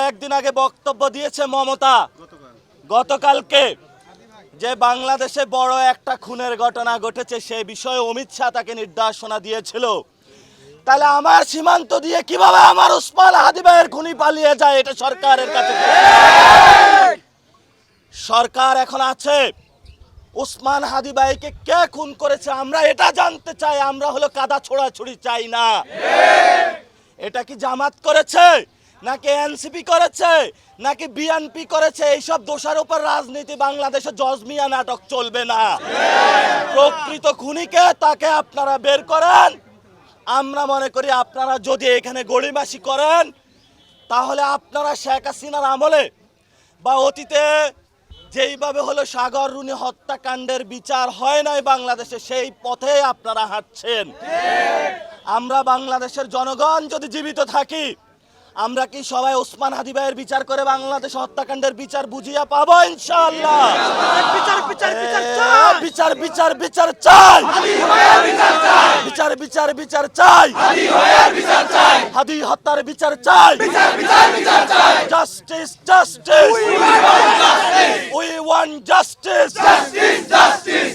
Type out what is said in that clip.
একদিন আগে বক্তব্য দিয়েছে মমতা গতকালকে, যে বাংলাদেশে বড় একটা খুনের ঘটনা ঘটেছে সে বিষয়ে অমিত শাহ তাকে নির্দেশনা দিয়েছিল। তাহলে আমার সীমান্ত দিয়ে কিভাবে আমার ওসমান হাদি ভাইয়ের খুনি পালিয়ে যায়, এটা সরকারের কাছে। সরকার এখন আছে, ওসমান হাদি ভাইকে কে খুন করেছে আমরা এটা জানতে চাই। আমরা হলো কাদা ছোড়াছুড়ি চাই না। এটা কি জামাত করেছে, নাকি এনসিপি করেছে, নাকি বিএনপি করেছে? এইসব দোষারোপের রাজনীতি বাংলাদেশে জজমিয়া নাটক চলবে না। প্রকৃত খুনিকে তাকে আপনারা বের করেন। আমরা মনে করি আপনারা যদি এখানে গড়িমাসি করেন তাহলে আপনারা শেখ হাসিনার আমলে বা অতীতে যেইভাবে হলো সাগর রুনি হত্যাকাণ্ডের বিচার হয় নাই বাংলাদেশে, সেই পথে আপনারা হাঁটছেন। আমরা বাংলাদেশের জনগণ যদি জীবিত থাকি, আমরা কি সবাই ওসমান হাদি ভাইয়ের বিচার করে বাংলাদেশ হত্যাকাণ্ডের বিচার বুঝিয়ে পাবো? ইনশাআল্লাহ। বিচার বিচার বিচার চাই, বিচার বিচার বিচার চাই, বিচার বিচার বিচার চাই, হাদি হত্যার বিচার চাই, justice justice, we want justice, justice.